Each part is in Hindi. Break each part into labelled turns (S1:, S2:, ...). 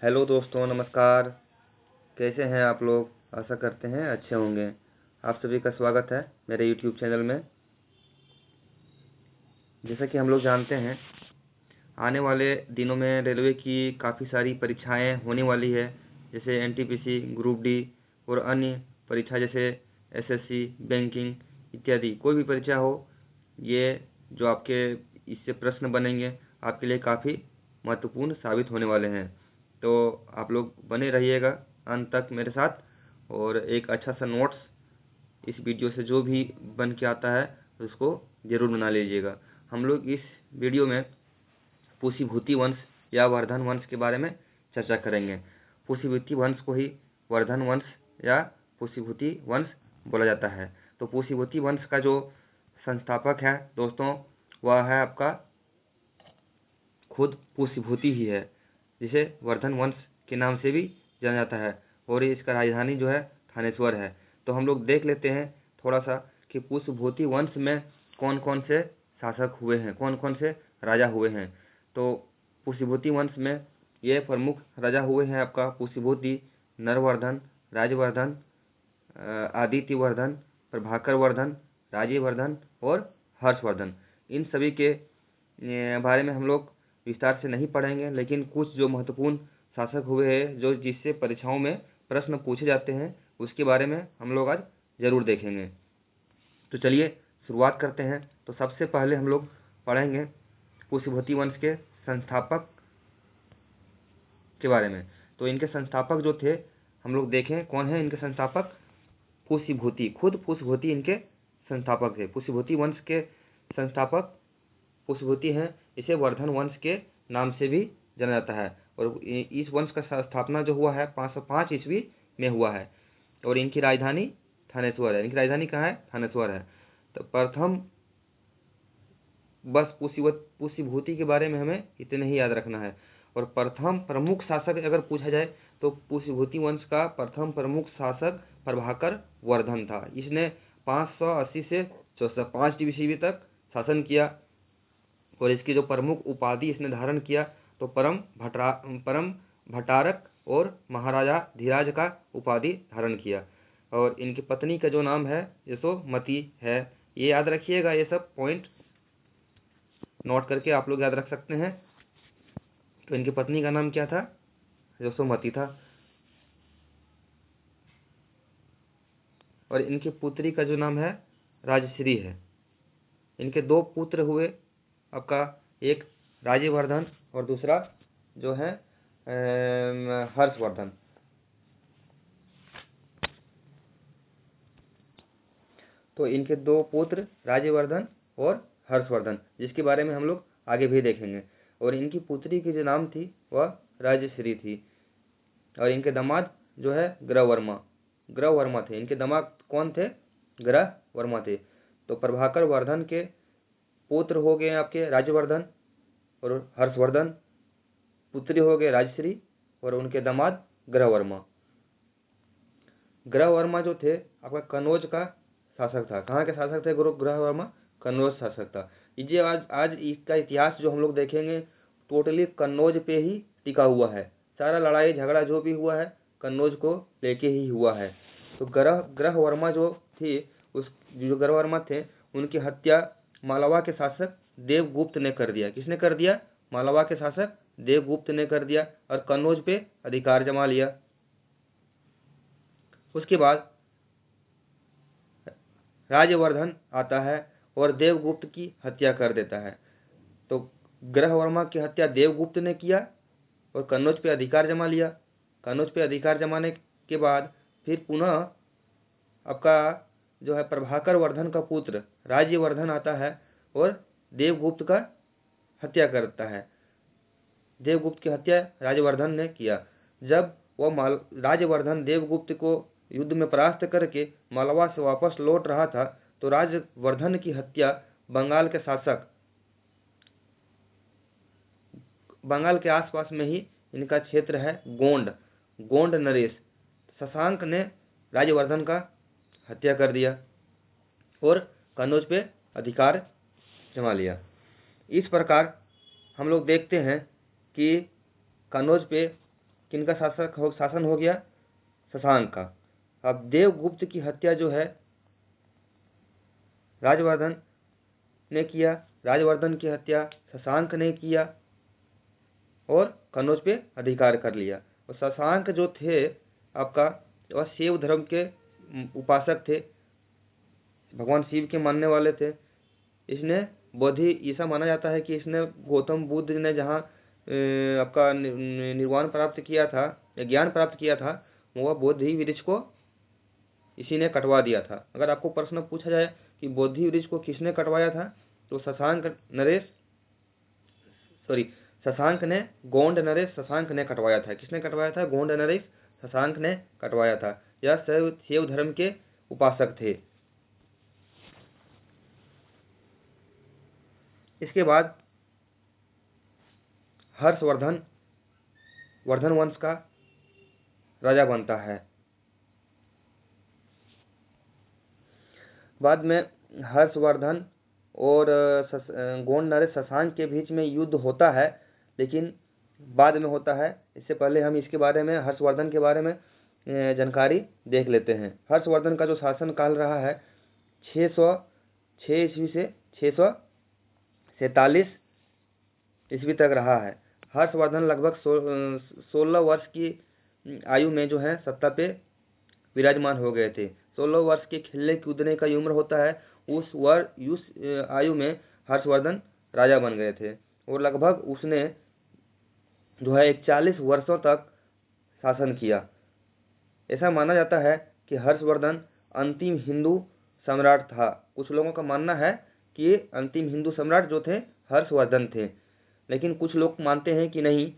S1: हेलो दोस्तों, नमस्कार। कैसे हैं आप लोग? आशा करते हैं अच्छे होंगे। आप सभी का स्वागत है मेरे यूट्यूब चैनल में। जैसा कि हम लोग जानते हैं, आने वाले दिनों में रेलवे की काफ़ी सारी परीक्षाएं होने वाली है, जैसे एनटीपीसी, ग्रुप डी और अन्य परीक्षा जैसे एसएससी, बैंकिंग इत्यादि। कोई भी परीक्षा हो, ये जो आपके इससे प्रश्न बनेंगे आपके लिए काफ़ी महत्वपूर्ण साबित होने वाले हैं। तो आप लोग बने रहिएगा अंत तक मेरे साथ, और एक अच्छा सा नोट्स इस वीडियो से जो भी बन के आता है उसको ज़रूर बना लीजिएगा। हम लोग इस वीडियो में पुष्यभूति वंश या वर्धन वंश के बारे में चर्चा करेंगे। पुष्यभूति वंश को ही वर्धन वंश या पुष्यभूति वंश बोला जाता है। तो पुष्यभूति वंश का जो संस्थापक है दोस्तों, वह है आपका खुद पुष्यभूति ही है, जिसे वर्धन वंश के नाम से भी जाना जाता है, और इसका राजधानी जो है थानेश्वर है। तो हम लोग देख लेते हैं थोड़ा सा कि पुष्यभूति वंश में कौन कौन से शासक हुए हैं, कौन कौन से राजा हुए हैं। तो पुष्यभूति वंश में ये प्रमुख राजा हुए हैं आपका पुष्यभूति, नरवर्धन, राजवर्धन, आदित्यवर्धन, प्रभाकरवर्धन, राजीवर्धन और हर्षवर्धन। इन सभी के बारे में हम लोग विस्तार से नहीं पढ़ेंगे, लेकिन कुछ जो महत्वपूर्ण शासक हुए हैं जो जिससे परीक्षाओं में प्रश्न पूछे जाते हैं उसके बारे में हम लोग आज जरूर देखेंगे। तो चलिए शुरुआत करते हैं। तो सबसे पहले हम लोग पढ़ेंगे पुष्यभूति वंश के संस्थापक के बारे में। तो इनके संस्थापक जो थे हम लोग देखें कौन है इनके संस्थापक। पुष्यभूति, खुद पुष्यभूति इनके संस्थापक थे। पुष्यभूति वंश के संस्थापक पुष्यभूति हैं। इसे वर्धन वंश के नाम से भी जाना जाता है, और इस वंश का स्थापना जो हुआ है 505 ईस्वी में हुआ है, और इनकी राजधानी थानेश्वर है। इनकी राजधानी कहाँ है? थानेश्वर है। तो प्रथम बस पुष्यभूति के बारे में हमें इतने ही याद रखना है। और प्रथम प्रमुख शासक अगर पूछा जाए तो पुष्यभूति वंश का प्रथम प्रमुख शासक प्रभाकर वर्धन था। इसने 580 से 405 ईस्वी तक शासन किया, और इसकी जो प्रमुख उपाधि इसने धारण किया तो परम भट्टारक और महाराजा धीराज का उपाधि धारण किया। और इनकी पत्नी का जो नाम है यशोमती है। ये याद रखिएगा, ये सब पॉइंट नोट करके आप लोग याद रख सकते हैं। तो इनकी पत्नी का नाम क्या था? यशोमती था। और इनकी पुत्री का जो नाम है राजश्री है। इनके दो पुत्र हुए आपका, एक राजीवर्धन और दूसरा जो है हर्षवर्धन। तो इनके दो पुत्र राजीवर्धन और हर्षवर्धन, जिसके बारे में हम लोग आगे भी देखेंगे। और इनकी पुत्री की जो नाम थी वह राजश्री थी। और इनके दामाद जो है ग्रहवर्मा थे। इनके दामाद कौन थे? ग्रहवर्मा थे। तो प्रभाकर वर्धन के पुत्र हो गए आपके राजवर्धन और हर्षवर्धन, पुत्री हो गए राजश्री और उनके दामाद ग्रहवर्मा। ग्रहवर्मा जो थे आपका कनौज का शासक था। कहाँ के शासक थे ग्रहवर्मा? कनौज शासक था। ये आज इसका इतिहास जो हम लोग देखेंगे टोटली कन्नौज पे ही टिका हुआ है। सारा लड़ाई झगड़ा जो भी हुआ है कन्नौज को लेके ही हुआ है। तो ग्रहवर्मा जो थी, उस जो ग्रहवर्मा थे उनकी हत्या मालवा के शासक देवगुप्त ने कर दिया। किसने कर दिया? मालवा के शासक देवगुप्त ने कर दिया, और कन्नौज पे अधिकार जमा लिया। उसके बाद राजवर्धन आता है और देवगुप्त की हत्या कर देता है। तो ग्रहवर्मा की हत्या देवगुप्त ने किया और कन्नौज पे अधिकार जमा लिया। कन्नौज पे अधिकार जमाने के बाद फिर पुनः आपका जो है प्रभाकर वर्धन का पुत्र राज्यवर्धन आता है और देवगुप्त का हत्या करता है। देवगुप्त की हत्या राजवर्धन ने किया। जब वह राजवर्धन देवगुप्त को युद्ध में परास्त करके मालवा से वापस लौट रहा था, तो राजवर्धन की हत्या बंगाल के शासक, बंगाल के आसपास में ही इनका क्षेत्र है गोंड नरेश शशांक ने राजवर्धन का हत्या कर दिया और कन्नौज पे अधिकार जमा लिया। इस प्रकार हम लोग देखते हैं कि कन्नौज पे किनका शासन हो गया? शशांक का। अब देवगुप्त की हत्या जो है राजवर्धन ने किया, राजवर्धन की हत्या शशांक ने किया और कन्नौज पे अधिकार कर लिया। और शशांक जो थे आपका, वह शिव धर्म के उपासक थे, भगवान शिव के मानने वाले थे। इसने बोधि, ऐसा माना जाता है कि इसने गौतम बुद्ध ने जहाँ आपका निर्वाण प्राप्त किया था या ज्ञान प्राप्त किया था, वह बोधि वृक्ष को इसी ने कटवा दिया था। अगर आपको प्रश्न पूछा जाए कि बोधि वृक्ष को किसने कटवाया था, तो शशांक ने, गोंड नरेश शशांक ने कटवाया था। किसने कटवाया था? गोंड नरेश शशांक ने कटवाया था। यह शैव धर्म के उपासक थे। इसके बाद हर्षवर्धन वर्धन वंश का राजा बनता है। बाद में हर्षवर्धन और गोंड नरेश शशांक के बीच में युद्ध होता है, लेकिन बाद में होता है। इससे पहले हम इसके बारे में, हर्षवर्धन के बारे में जानकारी देख लेते हैं। हर्षवर्धन का जो शासन काल रहा है 606 ईस्वी से 647 ईस्वी तक रहा है। हर्षवर्धन लगभग 16 वर्ष की आयु में जो है सत्ता पे विराजमान हो गए थे। 16 वर्ष के खेलने कूदने का उम्र होता है, उस आयु में हर्षवर्धन राजा बन गए थे। और लगभग उसने जो है 41 वर्षों तक शासन किया। ऐसा माना जाता है कि हर्षवर्धन अंतिम हिंदू सम्राट था। कुछ लोगों का मानना है कि अंतिम हिंदू सम्राट जो थे हर्षवर्धन थे, लेकिन कुछ लोग मानते हैं कि नहीं,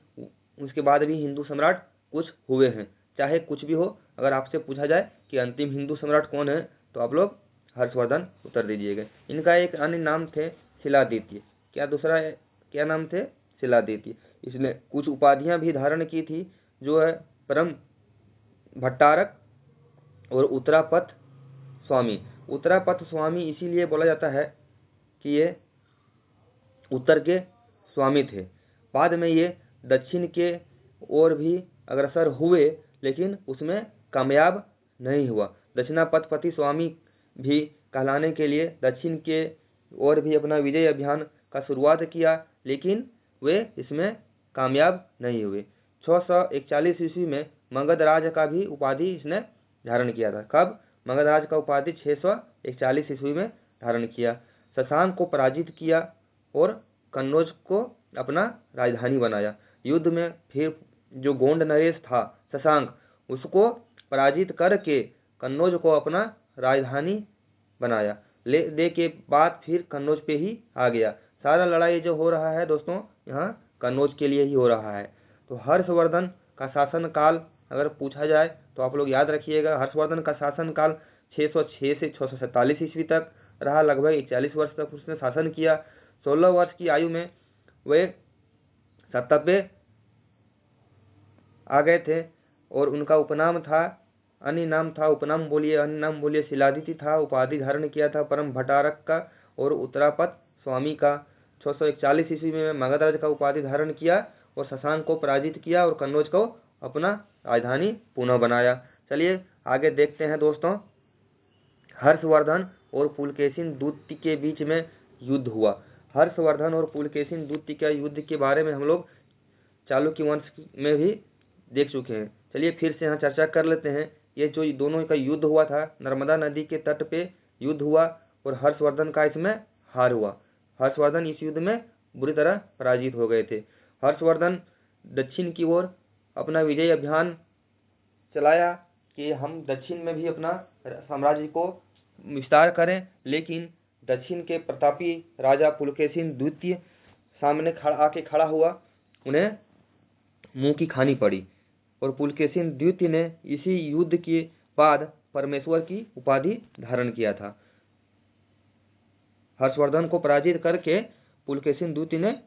S1: उसके बाद भी हिंदू सम्राट कुछ हुए हैं। चाहे कुछ भी हो, अगर आपसे पूछा जाए कि अंतिम हिंदू सम्राट कौन है, तो आप लोग हर्षवर्धन उत्तर दीजिएगा। इनका एक अन्य नाम थे शिलादित्य। क्या नाम थे? शिलादित्य। इसने कुछ उपाधियां भी धारण की थी, जो है परम भट्टारक और उत्तरापथ स्वामी। उत्तरापथ स्वामी इसीलिए बोला जाता है कि ये उत्तर के स्वामी थे। बाद में ये दक्षिण के ओर भी अग्रसर हुए, लेकिन उसमें कामयाब नहीं हुआ। दक्षिणापथपति स्वामी भी कहलाने के लिए दक्षिण के ओर भी अपना विजय अभियान का शुरुआत किया, लेकिन वे इसमें कामयाब नहीं हुए। 641 ईस्वी में मगध राज का भी उपाधि इसने धारण किया था। कब? मगध राज का उपाधि 641 ईस्वी में धारण किया। शशांक को पराजित किया और कन्नौज को अपना राजधानी बनाया। युद्ध में फिर जो गोंड नरेश था शशांक, उसको पराजित करके कन्नौज को अपना राजधानी बनाया। दे के बाद फिर कन्नौज पे ही आ गया। सारा लड़ाई जो हो रहा है दोस्तों, यहाँ कन्नौज के लिए ही हो रहा है। तो हर्षवर्धन का शासन काल अगर पूछा जाए तो आप लोग याद रखिएगा, हर्षवर्धन का शासन काल 606 से 647 ईस्वी तक रहा। लगभग 41 वर्ष तक उसने शासन किया। 16 वर्ष की आयु में वे सत्ता पे आ गए थे और उनका उपनाम था, अन्य नाम था, उपनाम बोलिए, अन्य नाम बोलिए, शिलादित्य था। उपाधि धारण किया था परम भट्टारक का और उत्तरापथ स्वामी का। 641 ईस्वी में मगध का उपाधि धारण किया और शशांक को पराजित किया और कन्नौज को अपना राजधानी पुनः बनाया। चलिए आगे देखते हैं दोस्तों। हर्षवर्धन और पुलकेशिन द्वितीय के बीच में युद्ध हुआ। हर्षवर्धन और पुलकेशिन द्वितीय के युद्ध के बारे में हम लोग चालुक्य वंश में भी देख चुके हैं। चलिए फिर से यहाँ चर्चा कर लेते हैं। ये जो दोनों का युद्ध हुआ था, नर्मदा नदी के तट पे युद्ध हुआ और हर्षवर्धन का इसमें हार हुआ। हर्षवर्धन इस युद्ध में बुरी तरह पराजित हो गए थे। हर्षवर्धन दक्षिण की ओर अपना विजय अभियान चलाया कि हम दक्षिण में भी अपना साम्राज्य को विस्तार करें, लेकिन दक्षिण के प्रतापी राजा पुलकेशिन द्वितीय सामने आके खड़ा हुआ। उन्हें मुंह की खानी पड़ी और पुलकेशिन द्वितीय ने इसी युद्ध के बाद परमेश्वर की उपाधि धारण किया था। हर्षवर्धन को पराजित करके पुलकेशिन द्वितीय ने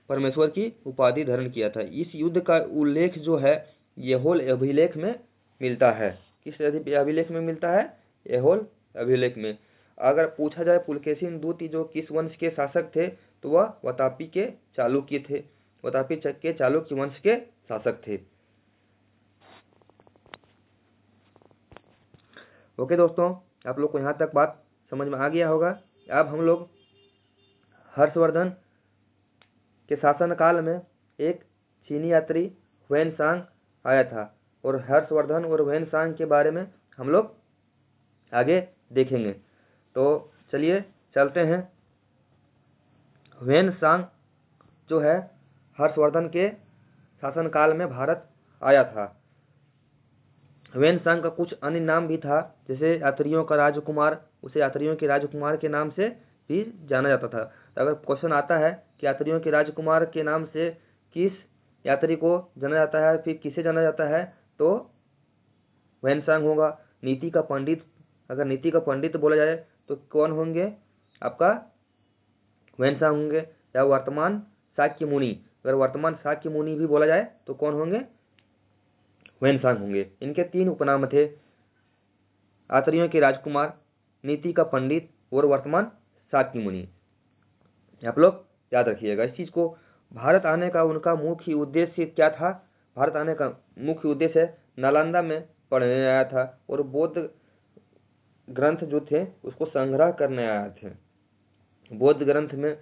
S1: परमेश्वर की उपाधि धारण किया था। इस युद्ध का उल्लेख जो है ऐहोल अभिलेख में मिलता है। किस अभिलेख में मिलता है? ऐहोल अभिलेख में। अगर पूछा जाए पुलकेशिन द्वितीय जो किस वंश के शासक थे, तो वह वातापी के चालुक्य थे। वातापी के चालुक्य वंश के शासक थे। ओके दोस्तों, आप लोग को यहाँ तक बात समझ में आ गया होगा। अब हम लोग हर्षवर्धन के शासनकाल में एक चीनी यात्री ह्वेनसांग आया था, और हर्षवर्धन और ह्वेनसांग के बारे में हम लोग आगे देखेंगे। तो चलिए चलते हैं। ह्वेनसांग जो है हर्षवर्धन के शासनकाल में भारत आया था। ह्वेनसांग का कुछ अन्य नाम भी था, जैसे यात्रियों का राजकुमार, उसे यात्रियों के राजकुमार के नाम से भी जाना जाता था। तो अगर क्वेश्चन आता है कि यात्रियों के राजकुमार के नाम से किस यात्री को जाना जाता है, फिर किसे जाना जाता है, तो ह्वेनसांग होगा। नीति का पंडित, अगर नीति का पंडित बोला जाए तो कौन होंगे, आपका ह्वेनसांग होंगे। या वर्तमान शाक्य मुनि, अगर वर्तमान शाक्य मुनि भी बोला जाए तो कौन होंगे, ह्वेनसांग होंगे। इनके 3 उपनाम थे, यात्रियों के राजकुमार, नीति का पंडित और वर्तमान शाक्य मुनि। आप लोग याद रखिएगा इस चीज को। भारत आने का उनका मुख्य उद्देश्य क्या था? भारत आने का मुख्य उद्देश्य नालंदा में पढ़ने आया था, और बौद्ध ग्रंथ जो थे उसको संग्रह करने आए थे। बौद्ध ग्रंथ में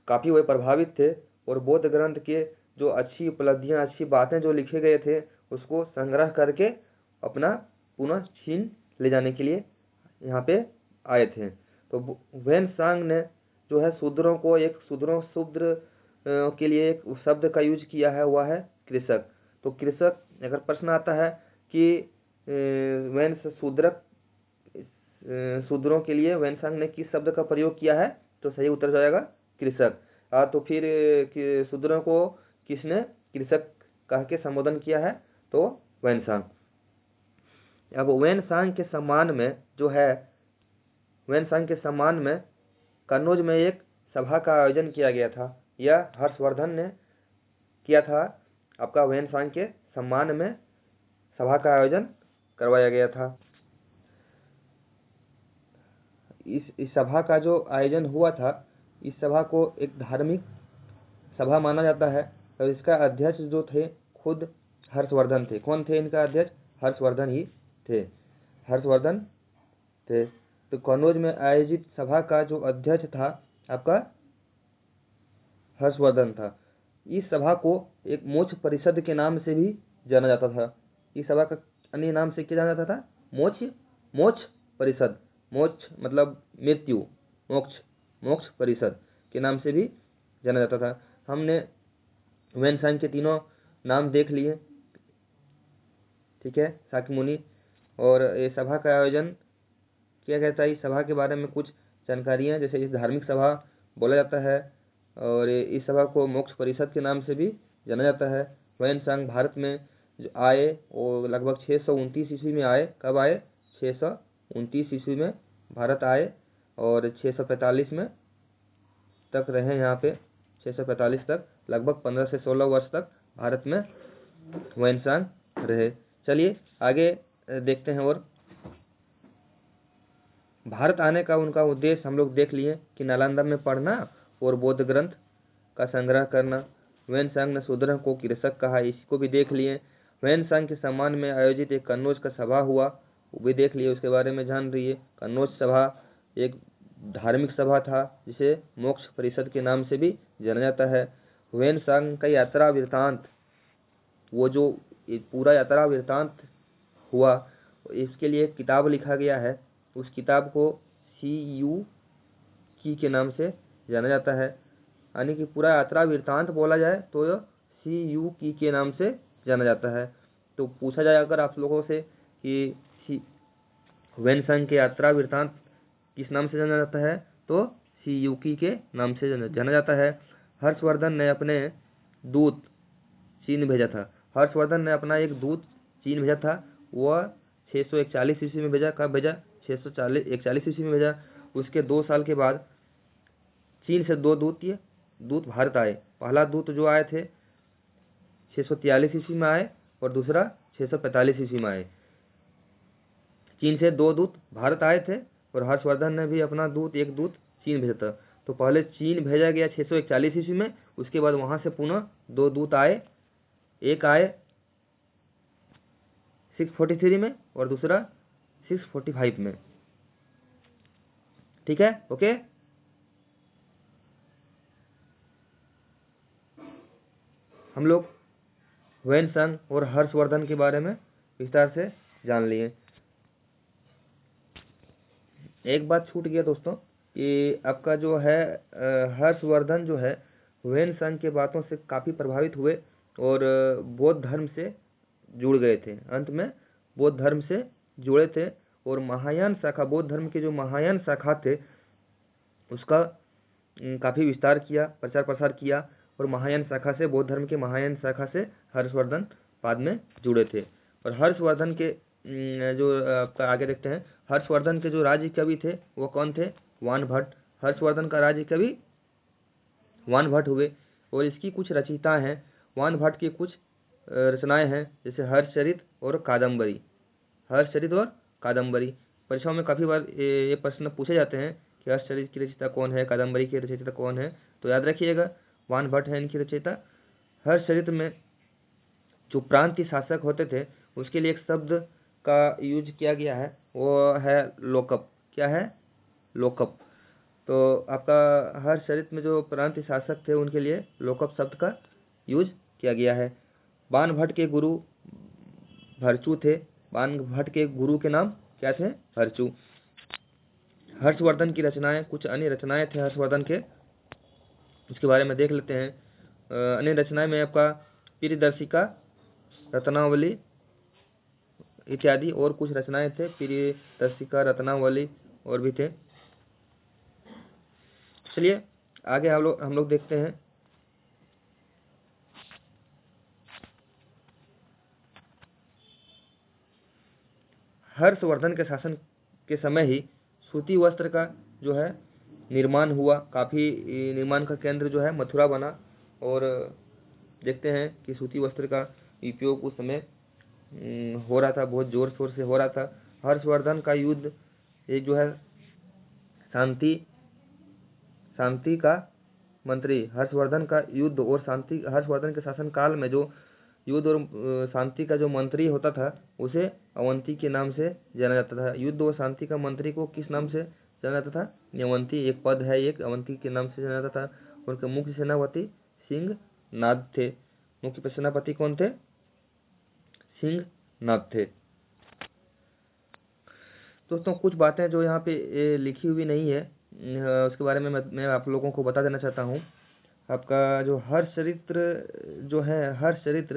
S1: काफी वे प्रभावित थे, और बौद्ध ग्रंथ के जो अच्छी उपलब्धियां, अच्छी बातें जो लिखे गए थे, उसको संग्रह करके अपना पुनः चीन ले जाने के लिए यहाँ पे आए थे। तो ह्वेनसांग ने जो है शूद्रों को, एक शूद्र के लिए एक शब्द का यूज किया है, वह है कृषक। तो कृषक, अगर प्रश्न आता है कि शूद्रों के लिए ह्वेनसांग ने किस शब्द का प्रयोग किया है, तो सही उत्तर जाएगा कृषक। तो फिर शूद्रों को किसने कृषक कह के संबोधन किया है, तो ह्वेनसांग। अब ह्वेनसांग के सम्मान में जो है, ह्वेनसांग के सम्मान में कन्नौज में एक सभा का आयोजन किया गया था। यह हर्षवर्धन ने किया था। आपका ह्वेनसांग के सम्मान में सभा का आयोजन करवाया गया था। इस सभा का जो आयोजन हुआ था, इस सभा को एक धार्मिक सभा माना जाता है, और इसका अध्यक्ष जो थे खुद हर्षवर्धन थे। कौन थे इनका अध्यक्ष? हर्षवर्धन ही थे, हर्षवर्धन थे। तो कन्नौज में आयोजित सभा का जो अध्यक्ष था आपका हर्षवर्धन था। इस सभा को एक मोक्ष परिषद के नाम से भी जाना जाता था। इस सभा का अन्य नाम से क्या जाना जाता था? मोक्ष परिषद। मोक्ष मतलब मृत्यु, मोक्ष परिषद के नाम से भी जाना जाता था। हमने ह्वेनसांग के तीनों नाम देख लिए, ठीक है, शाक्य मुनि। और ये सभा का आयोजन किया गया था। इस सभा के बारे में कुछ जानकारियां, जैसे इस धार्मिक सभा बोला जाता है, और इस सभा को मोक्ष परिषद के नाम से भी जाना जाता है। ह्वेनसांग भारत में जो आए, वो लगभग 629 ईस्वी में आए। कब आए? 629 ईस्वी में भारत आए, और 645 में तक रहे यहाँ पे। 645 तक, लगभग 15 से 16 वर्ष तक भारत में ह्वेनसांग रहे। चलिए आगे देखते हैं। और भारत आने का उनका उद्देश्य हम लोग देख लिए कि नालंदा में पढ़ना और बौद्ध ग्रंथ का संग्रह करना। ह्वेनसांग ने शूद्रों को कृषक कहा, इसको भी देख लिए। ह्वेनसांग के सम्मान में आयोजित एक कन्नौज का सभा हुआ, वो भी देख लिए, उसके बारे में जान रही है। कन्नौज सभा एक धार्मिक सभा था, जिसे मोक्ष परिषद के नाम से भी जाना जाता है। ह्वेनसांग का यात्रा वृत्तांत, वो जो पूरा यात्रा वृत्तांत हुआ, इसके लिए एक किताब लिखा गया है। उस किताब को CU के नाम से जाना जाता है। यानी कि पूरा यात्रा वृत्तांत बोला जाए तो यह CU के नाम से जाना जाता है। तो पूछा जाए अगर आप लोगों से कि ह्वेनसांग के यात्रा वृत्तांत किस नाम से जाना जाता है, तो CU के नाम से जाना जाता है। हर्षवर्धन ने अपने दूत चीन भेजा था। हर्षवर्धन ने अपना एक दूत चीन भेजा था। वह 641 ईस्वी में भेजा। कब भेजा? 641 ईस्वी में भेजा। उसके 2 साल के बाद चीन से 2 दूत भारत आए। पहला दूत जो आए थे 643 ईस्वी में आए, और दूसरा 645 ईस्वी में आए। चीन से 2 दूत भारत आए थे, और हर्षवर्धन ने भी अपना एक दूत चीन भेजा था। तो पहले चीन भेजा गया 641 ईस्वी में, उसके बाद वहां से पुनः 2 दूत आए। एक आए 643 में, और दूसरा 645 में। ठीक है, ओके। हम लोग ह्वेनसांग और हर्षवर्धन के बारे में विस्तार से जान लिए। एक बात छूट गया दोस्तों कि आपका जो है हर्षवर्धन जो है ह्वेनसांग के बातों से काफ़ी प्रभावित हुए और बौद्ध धर्म से जुड़ गए थे। अंत में बौद्ध धर्म से जुड़े थे और महायान शाखा, बौद्ध धर्म के जो महायान शाखा थे उसका काफ़ी विस्तार किया, प्रचार प्रसार किया और महायान शाखा से, बौद्ध धर्म के महायान शाखा से हर्षवर्धन बाद में जुड़े थे। और हर्षवर्धन के जो आपका आगे देखते हैं, हर्षवर्धन के जो राज्य कवि थे वो कौन थे? वान भट्ट। हर्षवर्धन का राज्य कवि वान भट्ट हुए और इसकी कुछ रचयिता हैं। वान भट्ट की कुछ रचनाएं हैं जैसे हर्षचरित और कादम्बरी। हर्षचरित और कादम्बरी परीक्षाओं में काफ़ी बार ये प्रश्न पूछे जाते हैं कि हर्षचरित की रचयिता कौन है, कादम्बरी की रचयिता कौन है। तो याद रखिएगा वान भट्ट है इनकी रचयिता। हर्षचरित में जो प्रांतीय शासक होते थे उसके लिए एक शब्द का यूज किया गया है, वो है लोकप। क्या है? लोकप। तो आपका हर्षचरित में जो प्रांतीय शासक थे उनके लिए लोकप शब्द का यूज किया गया है। बाण भट्ट के गुरु भरचू थे। बाण भट्ट के गुरु के नाम क्या थे? भरचू। हर्षवर्धन की रचनाएं, कुछ अन्य रचनाएं थे हर्षवर्धन के, उसके बारे में देख लेते हैं। अन्य रचनाएं में आपका प्रियदर्शिका, रत्नावली इत्यादि और कुछ रचनाएं थे। प्रियदर्शिका, रत्नावली और भी थे। चलिए आगे हम लोग देखते हैं। हर्षवर्धन के शासन के समय ही सूती वस्त्र का जो है निर्माण हुआ। काफ़ी निर्माण का केंद्र जो है मथुरा बना और देखते हैं कि सूती वस्त्र का उपयोग उस समय हो रहा था, बहुत जोर शोर से हो रहा था। हर्षवर्धन का युद्ध एक जो है शांति का मंत्री, हर्षवर्धन का युद्ध और शांति, हर्षवर्धन के शासन काल में जो युद्ध और शांति का जो मंत्री होता था उसे अवंती के नाम से जाना जाता था। युद्ध और शांति का मंत्री को किस नाम से जाना जाता था? अवंती। एक पद है, एक अवंती के नाम से जाना जाता था। उनके मुख्य सेनापति सिंहनाद थे। मुख्य सेनापति कौन थे? सिंहनाद थे। दोस्तों कुछ बातें जो यहाँ पे लिखी हुई नहीं है उसके बारे में मैं आप लोगों को बता देना चाहता हूँ। आपका जो हर्षचरित्र जो है, हर्षचरित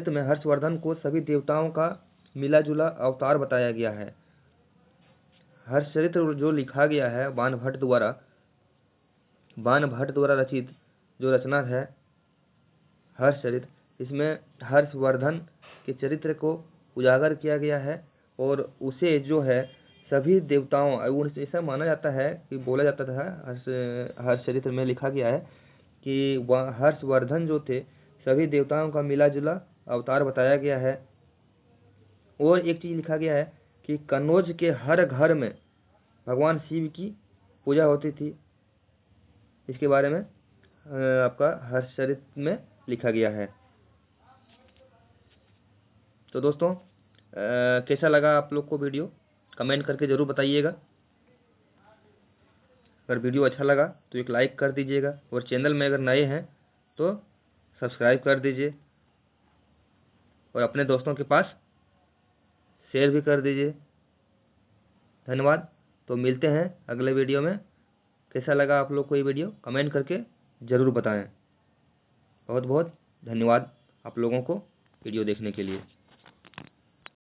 S1: में हर्षवर्धन को सभी देवताओं का मिला जुला अवतार बताया गया है। हर्षचरित्र जो लिखा गया है बाण भट्ट द्वारा रचित जो रचना है हर्षचरित, इसमें हर्षवर्धन के चरित्र को उजागर किया गया है और उसे जो है सभी देवताओं, ऐसा माना जाता है कि बोला जाता था, हर्षचरित्र में लिखा गया है कि वह हर्षवर्धन जो थे सभी देवताओं का मिला जुला अवतार बताया गया है। और एक चीज़ लिखा गया है कि कन्नौज के हर घर में भगवान शिव की पूजा होती थी। इसके बारे में आपका हर्षचरित्र में लिखा गया है। तो दोस्तों कैसा लगा आप लोग को वीडियो? कमेंट करके ज़रूर बताइएगा। अगर वीडियो अच्छा लगा तो एक लाइक कर दीजिएगा और चैनल में अगर नए हैं तो सब्सक्राइब कर दीजिए और अपने दोस्तों के पास शेयर भी कर दीजिए। धन्यवाद। तो मिलते हैं अगले वीडियो में। कैसा लगा आप लोग को ये वीडियो कमेंट करके ज़रूर बताएं। बहुत बहुत धन्यवाद आप लोगों को वीडियो देखने के लिए।